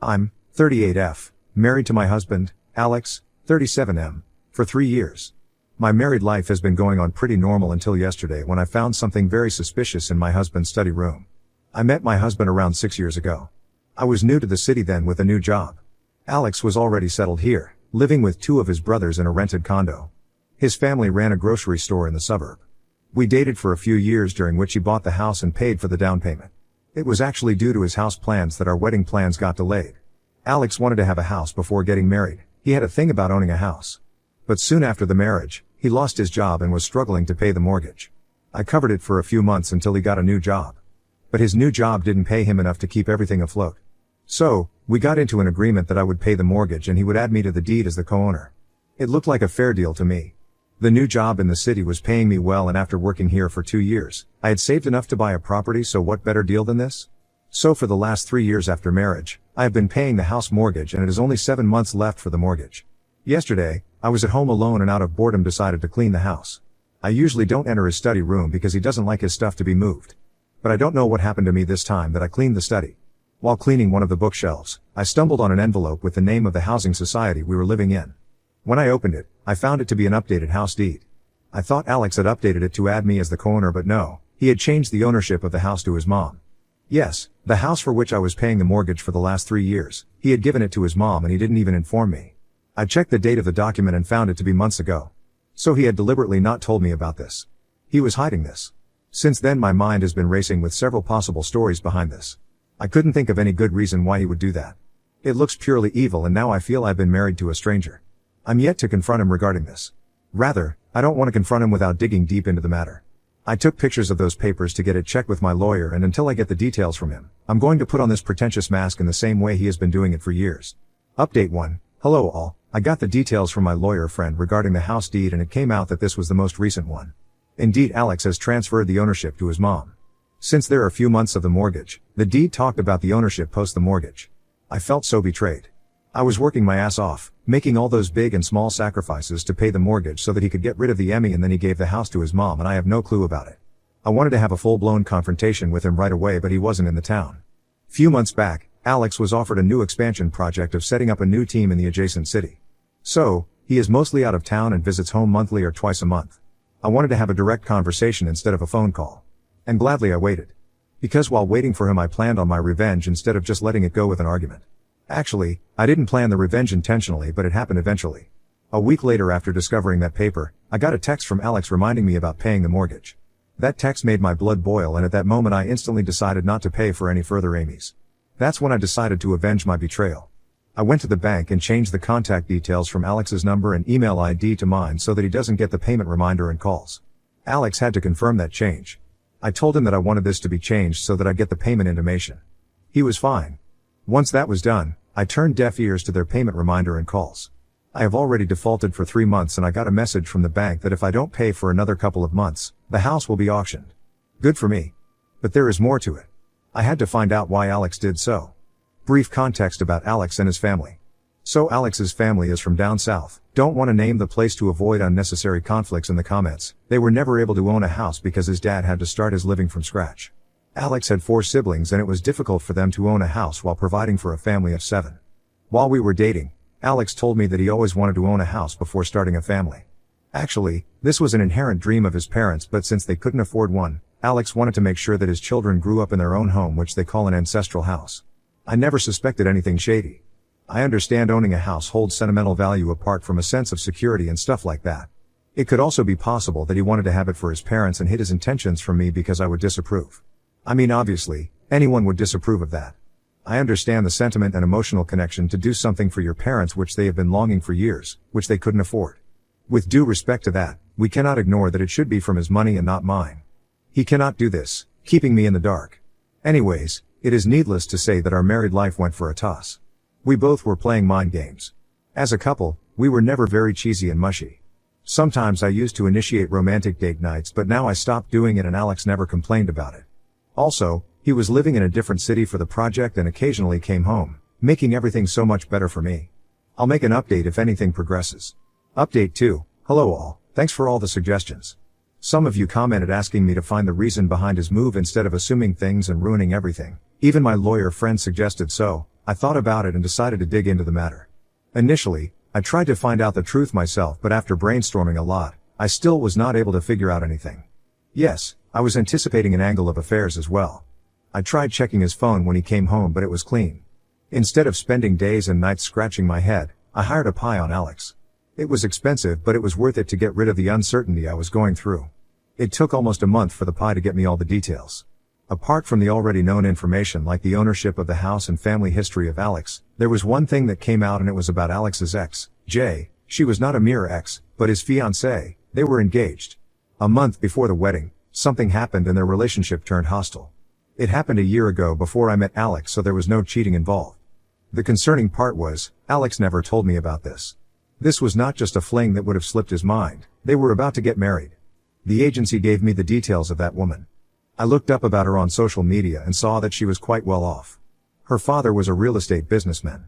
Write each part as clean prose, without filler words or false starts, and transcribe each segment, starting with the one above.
I'm 38F, married to my husband, Alex, 37M, for 3 years. My married life has been going on pretty normal until yesterday when I found something very suspicious in my husband's study room. I met my husband around 6 years ago. I was new to the city then with a new job. Alex was already settled here, living with 2 of his brothers in a rented condo. His family ran a grocery store in the suburb. We dated for a few years, during which he bought the house and paid for the down payment. It was actually due to his house plans that our wedding plans got delayed. Alex wanted to have a house before getting married. He had a thing about owning a house. But soon after the marriage, he lost his job and was struggling to pay the mortgage. I covered it for a few months until he got a new job. But his new job didn't pay him enough to keep everything afloat. So, we got into an agreement that I would pay the mortgage and he would add me to the deed as the co-owner. It looked like a fair deal to me. The new job in the city was paying me well, and after working here for 2 years, I had saved enough to buy a property, so what better deal than this? So for the last 3 years after marriage, I have been paying the house mortgage, and it is only 7 months left for the mortgage. Yesterday, I was at home alone and out of boredom decided to clean the house. I usually don't enter his study room because he doesn't like his stuff to be moved. But I don't know what happened to me this time that I cleaned the study. While cleaning one of the bookshelves, I stumbled on an envelope with the name of the housing society we were living in. When I opened it, I found it to be an updated house deed. I thought Alex had updated it to add me as the co-owner, but no, he had changed the ownership of the house to his mom. Yes, the house for which I was paying the mortgage for the last 3 years, he had given it to his mom and he didn't even inform me. I checked the date of the document and found it to be months ago. So he had deliberately not told me about this. He was hiding this. Since then my mind has been racing with several possible stories behind this. I couldn't think of any good reason why he would do that. It looks purely evil, and now I feel I've been married to a stranger. I'm yet to confront him regarding this. Rather, I don't want to confront him without digging deep into the matter. I took pictures of those papers to get it checked with my lawyer, and until I get the details from him, I'm going to put on this pretentious mask in the same way he has been doing it for years. Update 1. Hello all, I got the details from my lawyer friend regarding the house deed, and it came out that this was the most recent one. Indeed, Alex has transferred the ownership to his mom. Since there are a few months of the mortgage, the deed talked about the ownership post the mortgage. I felt so betrayed. I was working my ass off, making all those big and small sacrifices to pay the mortgage so that he could get rid of the Emmy, and then he gave the house to his mom and I have no clue about it. I wanted to have a full-blown confrontation with him right away, but he wasn't in the town. Few months back, Alex was offered a new expansion project of setting up a new team in the adjacent city. So, he is mostly out of town and visits home monthly or twice a month. I wanted to have a direct conversation instead of a phone call. And gladly I waited. Because while waiting for him I planned on my revenge instead of just letting it go with an argument. Actually, I didn't plan the revenge intentionally, but it happened eventually. A week later, after discovering that paper, I got a text from Alex reminding me about paying the mortgage. That text made my blood boil, and at that moment I instantly decided not to pay for any further Amy's. That's when I decided to avenge my betrayal. I went to the bank and changed the contact details from Alex's number and email ID to mine so that he doesn't get the payment reminder and calls. Alex had to confirm that change. I told him that I wanted this to be changed so that I'd get the payment intimation. He was fine. Once that was done, I turned deaf ears to their payment reminder and calls. I have already defaulted for 3 months, and I got a message from the bank that if I don't pay for another couple of months, the house will be auctioned. Good for me. But there is more to it. I had to find out why Alex did so. Brief context about Alex and his family. So Alex's family is from down south. Don't want to name the place to avoid unnecessary conflicts in the comments. They were never able to own a house because his dad had to start his living from scratch. Alex had 4 siblings, and it was difficult for them to own a house while providing for a family of 7. While we were dating, Alex told me that he always wanted to own a house before starting a family. Actually, this was an inherent dream of his parents, but since they couldn't afford one, Alex wanted to make sure that his children grew up in their own home, which they call an ancestral house. I never suspected anything shady. I understand owning a house holds sentimental value apart from a sense of security and stuff like that. It could also be possible that he wanted to have it for his parents and hid his intentions from me because I would disapprove. I mean, obviously, anyone would disapprove of that. I understand the sentiment and emotional connection to do something for your parents which they have been longing for years, which they couldn't afford. With due respect to that, we cannot ignore that it should be from his money and not mine. He cannot do this, keeping me in the dark. Anyways, it is needless to say that our married life went for a toss. We both were playing mind games. As a couple, we were never very cheesy and mushy. Sometimes I used to initiate romantic date nights, but now I stopped doing it and Alex never complained about it. Also, he was living in a different city for the project and occasionally came home, making everything so much better for me. I'll make an update if anything progresses. Update 2. Hello all, thanks for all the suggestions. Some of you commented asking me to find the reason behind his move instead of assuming things and ruining everything. Even my lawyer friend suggested so. I thought about it and decided to dig into the matter. Initially, I tried to find out the truth myself, but after brainstorming a lot, I still was not able to figure out anything. Yes, I was anticipating an angle of affairs as well. I tried checking his phone when he came home, but it was clean. Instead of spending days and nights scratching my head, I hired a pie on Alex. It was expensive, but it was worth it to get rid of the uncertainty I was going through. It took almost a month for the pie to get me all the details. Apart from the already known information like the ownership of the house and family history of Alex, there was one thing that came out, and it was about Alex's ex, Jay. She was not a mere ex, but his fiancée. They were engaged. A month before the wedding, something happened and their relationship turned hostile. It happened a year ago before I met Alex, so there was no cheating involved. The concerning part was, Alex never told me about this. This was not just a fling that would have slipped his mind. They were about to get married. The agency gave me the details of that woman. I looked up about her on social media and saw that she was quite well off. Her father was a real estate businessman.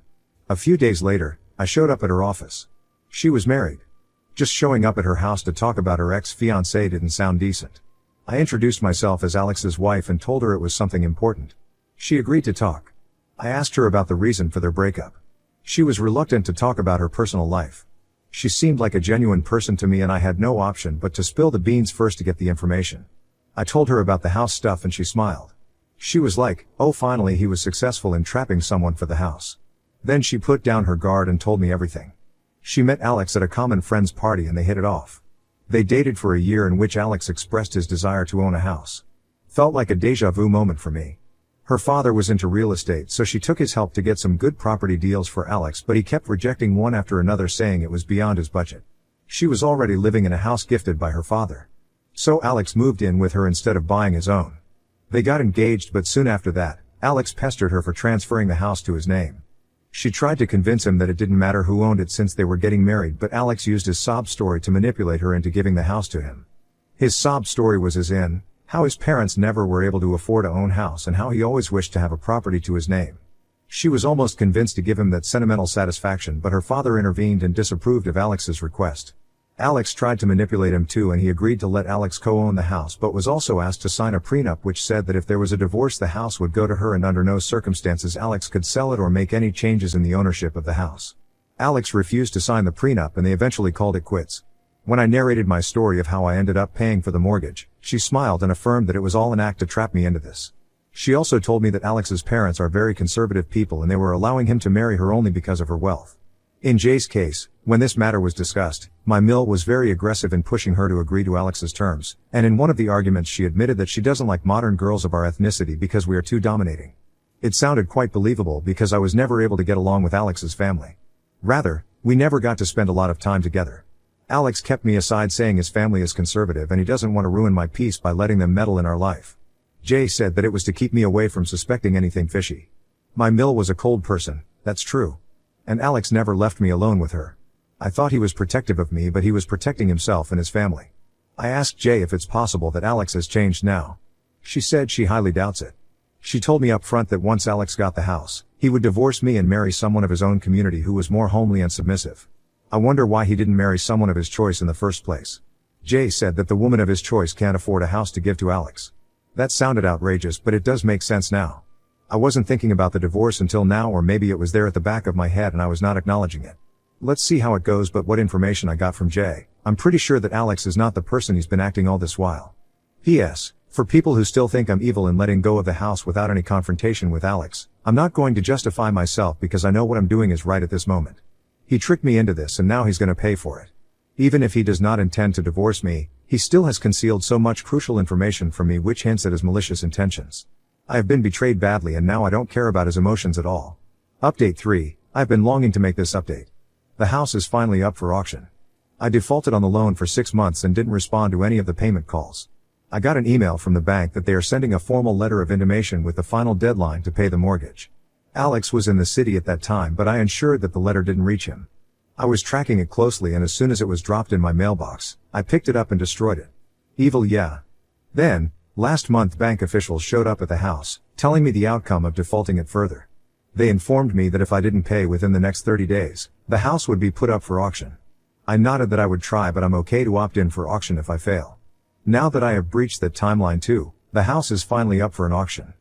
A few days later, I showed up at her office. She was married. Just showing up at her house to talk about her ex-fiancé didn't sound decent. I introduced myself as Alex's wife and told her it was something important. She agreed to talk. I asked her about the reason for their breakup. She was reluctant to talk about her personal life. She seemed like a genuine person to me, and I had no option but to spill the beans first to get the information. I told her about the house stuff and she smiled. She was like, oh, finally he was successful in trapping someone for the house. Then she put down her guard and told me everything. She met Alex at a common friend's party and they hit it off. They dated for a year, in which Alex expressed his desire to own a house. Felt like a déjà vu moment for me. Her father was into real estate, so she took his help to get some good property deals for Alex, but he kept rejecting one after another, saying it was beyond his budget. She was already living in a house gifted by her father. So Alex moved in with her instead of buying his own. They got engaged, but soon after that, Alex pestered her for transferring the house to his name. She tried to convince him that it didn't matter who owned it since they were getting married, but Alex used his sob story to manipulate her into giving the house to him. His sob story was as in, how his parents never were able to afford a own house and how he always wished to have a property to his name. She was almost convinced to give him that sentimental satisfaction, but her father intervened and disapproved of Alex's request. Alex tried to manipulate him too, and he agreed to let Alex co-own the house, but was also asked to sign a prenup which said that if there was a divorce, the house would go to her and under no circumstances Alex could sell it or make any changes in the ownership of the house. Alex refused to sign the prenup and they eventually called it quits. When I narrated my story of how I ended up paying for the mortgage, she smiled and affirmed that it was all an act to trap me into this. She also told me that Alex's parents are very conservative people and they were allowing him to marry her only because of her wealth. In Jay's case, when this matter was discussed, my mill was very aggressive in pushing her to agree to Alex's terms, and in one of the arguments she admitted that she doesn't like modern girls of our ethnicity because we are too dominating. It sounded quite believable because I was never able to get along with Alex's family. Rather, we never got to spend a lot of time together. Alex kept me aside, saying his family is conservative and he doesn't want to ruin my peace by letting them meddle in our life. Jay said that it was to keep me away from suspecting anything fishy. My mill was a cold person, that's true. And Alex never left me alone with her. I thought he was protective of me, but he was protecting himself and his family. I asked Jay if it's possible that Alex has changed now. She said she highly doubts it. She told me up front that once Alex got the house, he would divorce me and marry someone of his own community who was more homely and submissive. I wonder why he didn't marry someone of his choice in the first place. Jay said that the woman of his choice can't afford a house to give to Alex. That sounded outrageous, but it does make sense now. I wasn't thinking about the divorce until now, or maybe it was there at the back of my head and I was not acknowledging it. Let's see how it goes, but what information I got from Jay, I'm pretty sure that Alex is not the person he's been acting all this while. P.S. For people who still think I'm evil in letting go of the house without any confrontation with Alex, I'm not going to justify myself because I know what I'm doing is right at this moment. He tricked me into this and now he's gonna pay for it. Even if he does not intend to divorce me, he still has concealed so much crucial information from me which hints at his malicious intentions. I have been betrayed badly and now I don't care about his emotions at all. Update 3, I've been longing to make this update. The house is finally up for auction. I defaulted on the loan for 6 months and didn't respond to any of the payment calls. I got an email from the bank that they are sending a formal letter of intimation with the final deadline to pay the mortgage. Alex was in the city at that time, but I ensured that the letter didn't reach him. I was tracking it closely and as soon as it was dropped in my mailbox, I picked it up and destroyed it. Evil, yeah. Then, last month bank officials showed up at the house, telling me the outcome of defaulting it further. They informed me that if I didn't pay within the next 30 days, the house would be put up for auction. I nodded that I would try, but I'm okay to opt in for auction if I fail. Now that I have breached that timeline too, the house is finally up for an auction.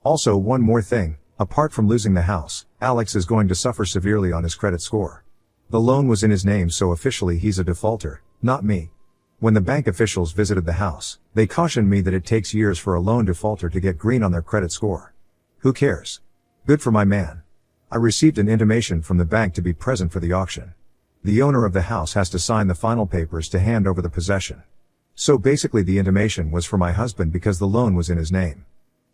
Also, one more thing, Apart from losing the house, Alex is going to suffer severely on his credit score. The loan was in his name, so officially he's a defaulter, not me. When the bank officials visited the house, they cautioned me that it takes years for a loan defaulter to get green on their credit score. Who cares? Good for my man. I received an intimation from the bank to be present for the auction. The owner of the house has to sign the final papers to hand over the possession. So basically the intimation was for my husband because the loan was in his name.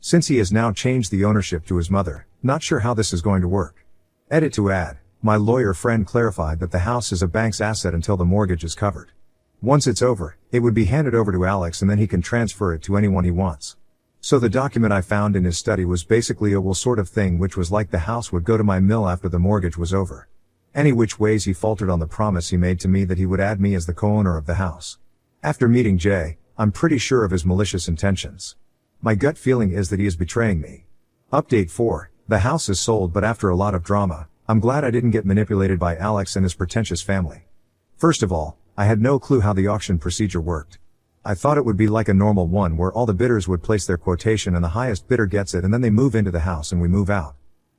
Since he has now changed the ownership to his mother, not sure how this is going to work. Edit to add, my lawyer friend clarified that the house is a bank's asset until the mortgage is covered. Once it's over, it would be handed over to Alex and then he can transfer it to anyone he wants. So the document I found in his study was basically a will sort of thing, which was like the house would go to my mill after the mortgage was over. Any which ways he faltered on the promise he made to me that he would add me as the co-owner of the house. After meeting Jay, I'm pretty sure of his malicious intentions. My gut feeling is that he is betraying me. Update 4, the house is sold, but after a lot of drama, I'm glad I didn't get manipulated by Alex and his pretentious family. First of all, I had no clue how the auction procedure worked. I thought it would be like a normal one where all the bidders would place their quotation and the highest bidder gets it and then they move into the house and we move out.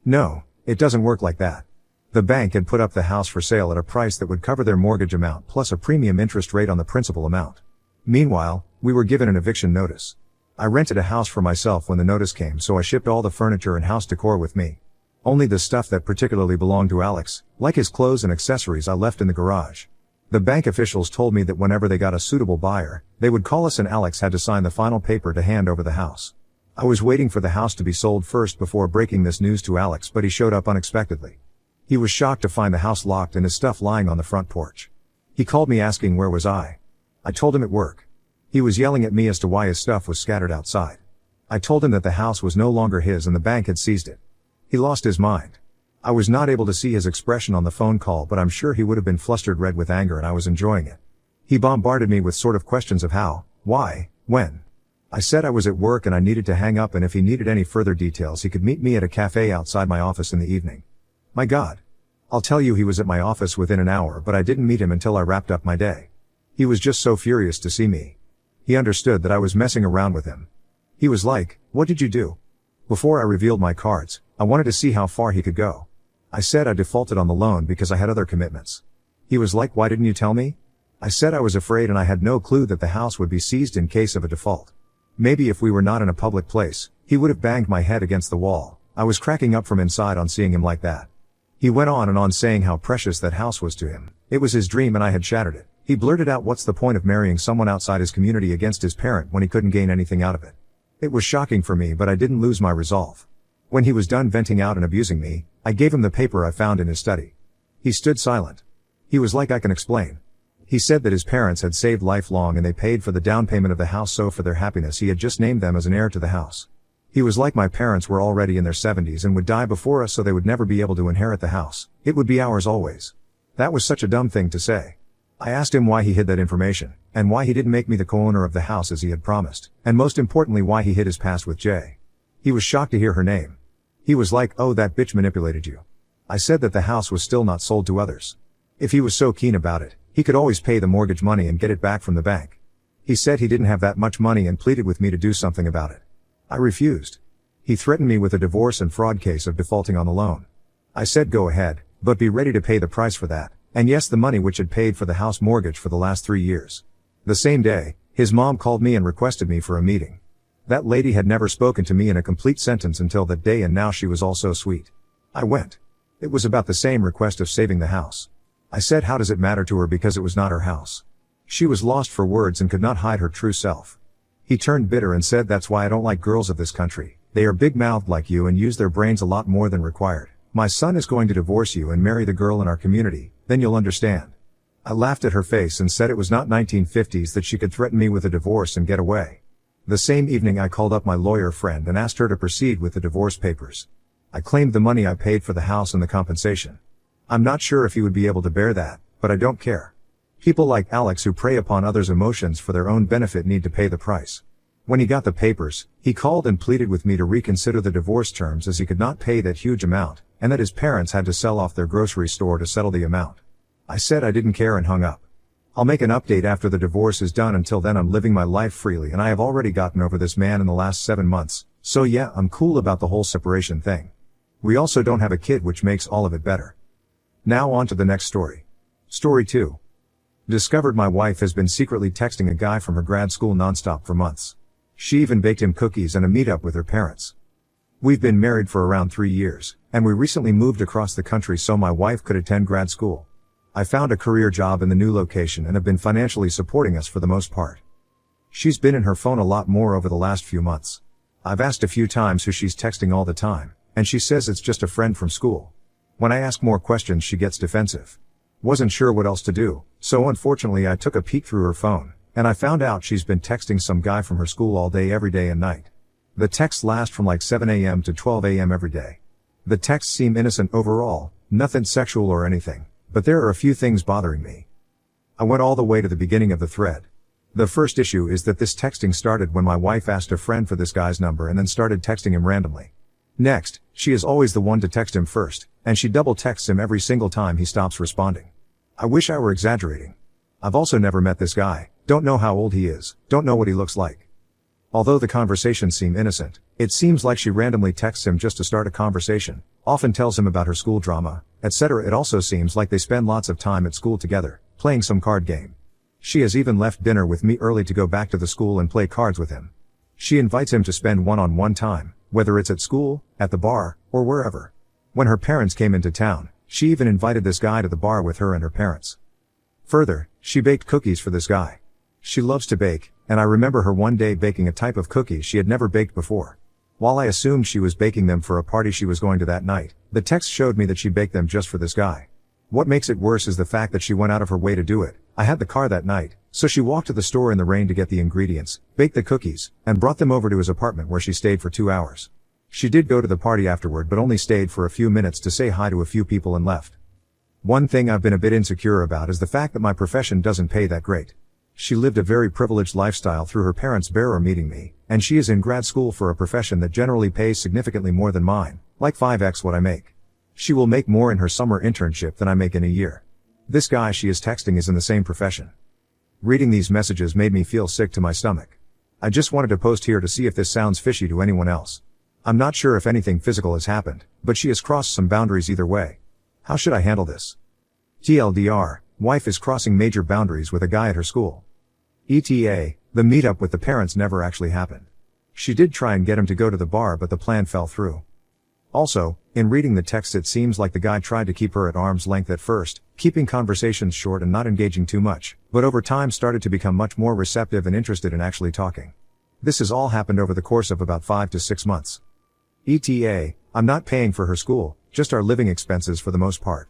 No, it doesn't work like that. The bank had put up the house for sale at a price that would cover their mortgage amount plus a premium interest rate on the principal amount. Meanwhile, we were given an eviction notice. I rented a house for myself when the notice came, so I shipped all the furniture and house decor with me. Only the stuff that particularly belonged to Alex, like his clothes and accessories, I left in the garage. The bank officials told me that whenever they got a suitable buyer, they would call us and Alex had to sign the final paper to hand over the house. I was waiting for the house to be sold first before breaking this news to Alex, but he showed up unexpectedly. He was shocked to find the house locked and his stuff lying on the front porch. He called me asking where was I. I told him at work. He was yelling at me as to why his stuff was scattered outside. I told him that the house was no longer his and the bank had seized it. He lost his mind. I was not able to see his expression on the phone call, but I'm sure he would have been flustered red with anger, and I was enjoying it. He bombarded me with sort of questions of how, why, when. I said I was at work and I needed to hang up, and if he needed any further details he could meet me at a cafe outside my office in the evening. My God. I'll tell you, he was at my office within an hour, but I didn't meet him until I wrapped up my day. He was just so furious to see me. He understood that I was messing around with him. He was like, "What did you do?" Before I revealed my cards, I wanted to see how far he could go. I said I defaulted on the loan because I had other commitments. He was like, "Why didn't you tell me?" I said I was afraid and I had no clue that the house would be seized in case of a default. Maybe if we were not in a public place, he would have banged my head against the wall. I was cracking up from inside on seeing him like that. He went on and on saying how precious that house was to him. It was his dream and I had shattered it. He blurted out, "What's the point of marrying someone outside his community against his parent when he couldn't gain anything out of it?" It was shocking for me, but I didn't lose my resolve. When he was done venting out and abusing me, I gave him the paper I found in his study. He stood silent. He was like, "I can explain." He said that his parents had saved lifelong and they paid for the down payment of the house, so for their happiness he had just named them as an heir to the house. He was like, "My parents were already in their 70s and would die before us, so they would never be able to inherit the house. It would be ours always." That was such a dumb thing to say. I asked him why he hid that information, and why he didn't make me the co-owner of the house as he had promised, and most importantly why he hid his past with Jay. He was shocked to hear her name. He was like, "Oh, that bitch manipulated you." I said that the house was still not sold to others. If he was so keen about it, he could always pay the mortgage money and get it back from the bank. He said he didn't have that much money and pleaded with me to do something about it. I refused. He threatened me with a divorce and fraud case of defaulting on the loan. I said go ahead, but be ready to pay the price for that, and yes, the money which had paid for the house mortgage for the last 3 years. The same day, his mom called me and requested me for a meeting. That lady had never spoken to me in a complete sentence until that day, and now she was all so sweet. I went. It was about the same request of saving the house. I said how does it matter to her because it was not her house. She was lost for words and could not hide her true self. He turned bitter and said, "That's why I don't like girls of this country. They are big-mouthed like you and use their brains a lot more than required. My son is going to divorce you and marry the girl in our community, then you'll understand." I laughed at her face and said it was not 1950s that she could threaten me with a divorce and get away. The same evening I called up my lawyer friend and asked her to proceed with the divorce papers. I claimed the money I paid for the house and the compensation. I'm not sure if he would be able to bear that, but I don't care. People like Alex who prey upon others' emotions for their own benefit need to pay the price. When he got the papers, he called and pleaded with me to reconsider the divorce terms as he could not pay that huge amount, and that his parents had to sell off their grocery store to settle the amount. I said I didn't care and hung up. I'll make an update after the divorce is done. Until then I'm living my life freely and I have already gotten over this man in the last 7 months, so yeah, I'm cool about the whole separation thing. We also don't have a kid, which makes all of it better. Now on to the next story. Story 2. Discovered my wife has been secretly texting a guy from her grad school nonstop for months. She even baked him cookies and a meetup with her parents. We've been married for around 3 years, and we recently moved across the country so my wife could attend grad school. I found a career job in the new location and have been financially supporting us for the most part. She's been in her phone a lot more over the last few months. I've asked a few times who she's texting all the time, and she says it's just a friend from school. When I ask more questions, she gets defensive. Wasn't sure what else to do, so unfortunately I took a peek through her phone, and I found out she's been texting some guy from her school all day every day and night. The texts last from like 7 a.m. to 12 a.m. every day. The texts seem innocent overall, nothing sexual or anything, but there are a few things bothering me. I went all the way to the beginning of the thread. The first issue is that this texting started when my wife asked a friend for this guy's number and then started texting him randomly. Next, she is always the one to text him first, and she double texts him every single time he stops responding. I wish I were exaggerating. I've also never met this guy, don't know how old he is, don't know what he looks like. Although the conversations seem innocent, it seems like she randomly texts him just to start a conversation, often tells him about her school drama, etc. It also seems like they spend lots of time at school together, playing some card game. She has even left dinner with me early to go back to the school and play cards with him. She invites him to spend one-on-one time, whether it's at school, at the bar, or wherever. When her parents came into town, she even invited this guy to the bar with her and her parents. Further, she baked cookies for this guy. She loves to bake, and I remember her one day baking a type of cookie she had never baked before. While I assumed she was baking them for a party she was going to that night, the text showed me that she baked them just for this guy. What makes it worse is the fact that she went out of her way to do it. I had the car that night, so she walked to the store in the rain to get the ingredients, baked the cookies, and brought them over to his apartment where she stayed for 2 hours. She did go to the party afterward but only stayed for a few minutes to say hi to a few people and left. One thing I've been a bit insecure about is the fact that my profession doesn't pay that great. She lived a very privileged lifestyle through her parents' bearer meeting me, and she is in grad school for a profession that generally pays significantly more than mine, like 5x what I make. She will make more in her summer internship than I make in a year. This guy she is texting is in the same profession. Reading these messages made me feel sick to my stomach. I just wanted to post here to see if this sounds fishy to anyone else. I'm not sure if anything physical has happened, but she has crossed some boundaries either way. How should I handle this? TLDR, wife is crossing major boundaries with a guy at her school. ETA, the meetup with the parents never actually happened. She did try and get him to go to the bar but the plan fell through. Also, in reading the text it seems like the guy tried to keep her at arm's length at first, keeping conversations short and not engaging too much, but over time started to become much more receptive and interested in actually talking. This has all happened over the course of about 5 to 6 months. ETA, I'm not paying for her school, just our living expenses for the most part.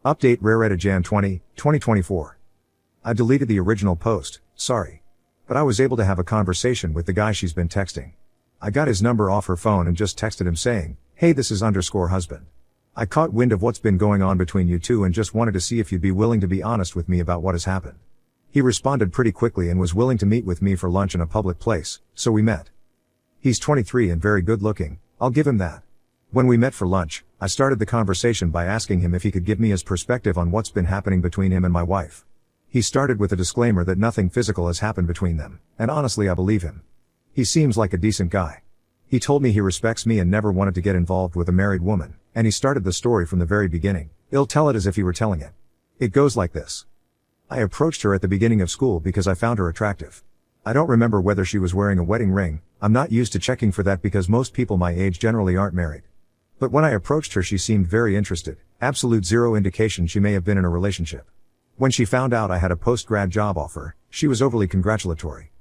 Update Raretta Jan 20, 2024. I deleted the original post, sorry. But I was able to have a conversation with the guy she's been texting. I got his number off her phone and just texted him saying, hey, this is _husband. I caught wind of what's been going on between you two and just wanted to see if you'd be willing to be honest with me about what has happened. He responded pretty quickly and was willing to meet with me for lunch in a public place, so we met. He's 23 and very good looking, I'll give him that. When we met for lunch, I started the conversation by asking him if he could give me his perspective on what's been happening between him and my wife. He started with a disclaimer that nothing physical has happened between them, and honestly I believe him. He seems like a decent guy. He told me he respects me and never wanted to get involved with a married woman, and he started the story from the very beginning. He'll tell it as if he were telling it. It goes like this. I approached her at the beginning of school because I found her attractive. I don't remember whether she was wearing a wedding ring, I'm not used to checking for that because most people my age generally aren't married. But when I approached her she seemed very interested, absolute zero indication she may have been in a relationship. When she found out I had a post-grad job offer, she was overly congratulatory.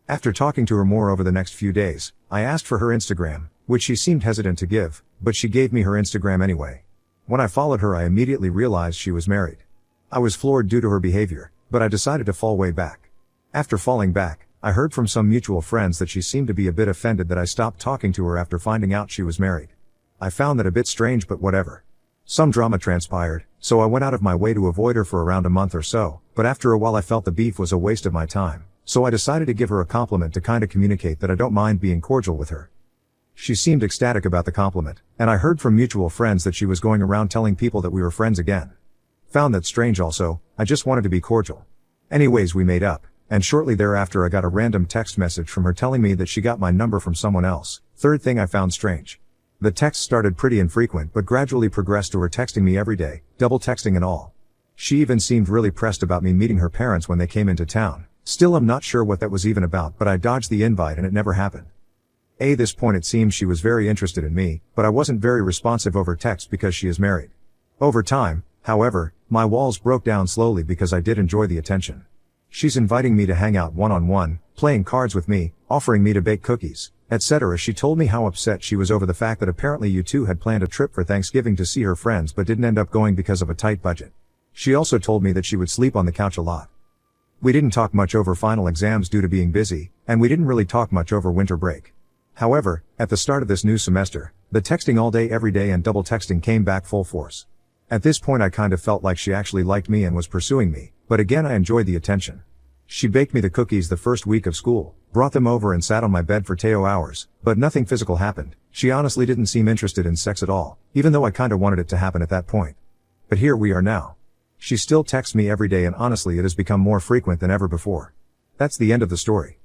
After talking to her more over the next few days, I asked for her Instagram, which she seemed hesitant to give, but she gave me her Instagram anyway. When I followed her I immediately realized she was married. I was floored due to her behavior, but I decided to fall way back. After falling back, I heard from some mutual friends that she seemed to be a bit offended that I stopped talking to her after finding out she was married. I found that a bit strange but whatever. Some drama transpired, so I went out of my way to avoid her for around a month or so, but after a while I felt the beef was a waste of my time, so I decided to give her a compliment to kinda communicate that I don't mind being cordial with her. She seemed ecstatic about the compliment, and I heard from mutual friends that she was going around telling people that we were friends again. Found that strange also, I just wanted to be cordial. Anyways we made up, and shortly thereafter I got a random text message from her telling me that she got my number from someone else. Third thing I found strange. The texts started pretty infrequent but gradually progressed to her texting me every day, double texting and all. She even seemed really pressed about me meeting her parents when they came into town. Still, I'm not sure what that was even about, but I dodged the invite and it never happened. At this point it seemed she was very interested in me, but I wasn't very responsive over text because she is married. Over time, however, my walls broke down slowly because I did enjoy the attention. She's inviting me to hang out one-on-one, playing cards with me, offering me to bake cookies, etc. She told me how upset she was over the fact that apparently you two had planned a trip for Thanksgiving to see her friends but didn't end up going because of a tight budget. She also told me that she would sleep on the couch a lot. We didn't talk much over final exams due to being busy, and we didn't really talk much over winter break. However, at the start of this new semester, the texting all day every day and double texting came back full force. At this point I kind of felt like she actually liked me and was pursuing me, but again I enjoyed the attention. She baked me the cookies the first week of school, brought them over and sat on my bed for 2 hours, but nothing physical happened. She honestly didn't seem interested in sex at all, even though I kinda wanted it to happen at that point. But here we are now. She still texts me every day and honestly it has become more frequent than ever before. That's the end of the story.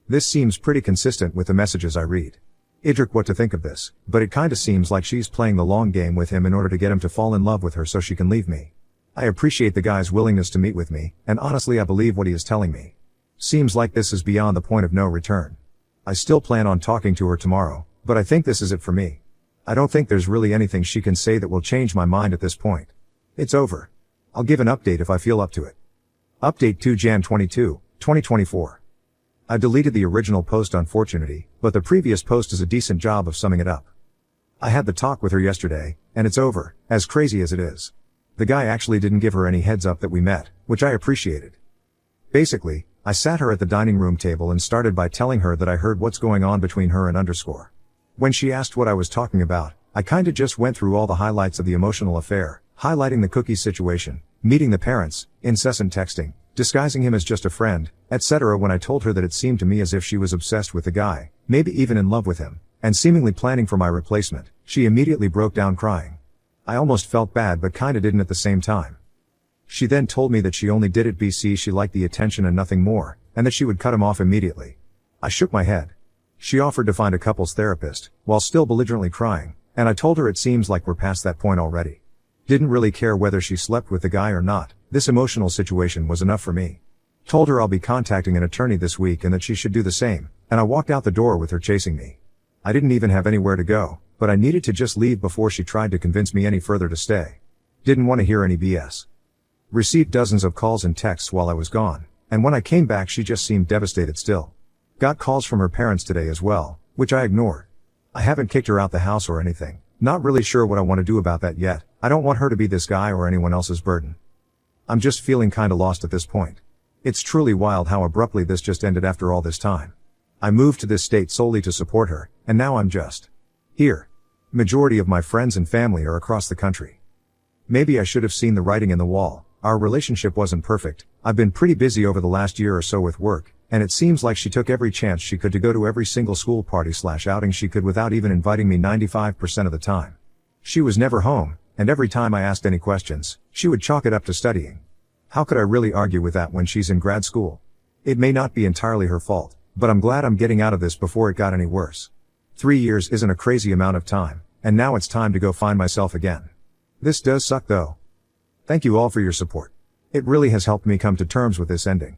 This seems pretty consistent with the messages I read. Idrik, what to think of this, but it kinda seems like she's playing the long game with him in order to get him to fall in love with her so she can leave me. I appreciate the guy's willingness to meet with me, and honestly I believe what he is telling me. Seems like this is beyond the point of no return. I still plan on talking to her tomorrow, but I think this is it for me. I don't think there's really anything she can say that will change my mind at this point. It's over. I'll give an update if I feel up to it. Update 2 Jan 22, 2024. I deleted the original post unfortunately, but the previous post does a decent job of summing it up. I had the talk with her yesterday, and it's over, as crazy as it is. The guy actually didn't give her any heads up that we met, which I appreciated. Basically, I sat her at the dining room table and started by telling her that I heard what's going on between her and underscore. When she asked what I was talking about, I kinda just went through all the highlights of the emotional affair, highlighting the cookie situation, meeting the parents, incessant texting, disguising him as just a friend, etc. When I told her that it seemed to me as if she was obsessed with the guy, maybe even in love with him, and seemingly planning for my replacement, she immediately broke down crying. I almost felt bad but kinda didn't at the same time. She then told me that she only did it because she liked the attention and nothing more, and that she would cut him off immediately. I shook my head. She offered to find a couples therapist, while still belligerently crying, and I told her it seems like we're past that point already. Didn't really care whether she slept with the guy or not, this emotional situation was enough for me. Told her I'll be contacting an attorney this week and that she should do the same, and I walked out the door with her chasing me. I didn't even have anywhere to go, but I needed to just leave before she tried to convince me any further to stay. Didn't want to hear any BS. Received dozens of calls and texts while I was gone, and when I came back she just seemed devastated still. Got calls from her parents today as well, which I ignored. I haven't kicked her out the house or anything, not really sure what I want to do about that yet. I don't want her to be this guy or anyone else's burden. I'm just feeling kinda lost at this point. It's truly wild how abruptly this just ended after all this time. I moved to this state solely to support her, and now I'm just here. Majority of my friends and family are across the country. Maybe I should have seen the writing in the wall. Our relationship wasn't perfect. I've been pretty busy over the last year or so with work, and it seems like she took every chance she could to go to every single school party/outing she could without even inviting me 95% of the time. She was never home, and every time I asked any questions, she would chalk it up to studying. How could I really argue with that when she's in grad school? It may not be entirely her fault, but I'm glad I'm getting out of this before it got any worse. 3 years isn't a crazy amount of time, and now it's time to go find myself again. This does suck though. Thank you all for your support. It really has helped me come to terms with this ending.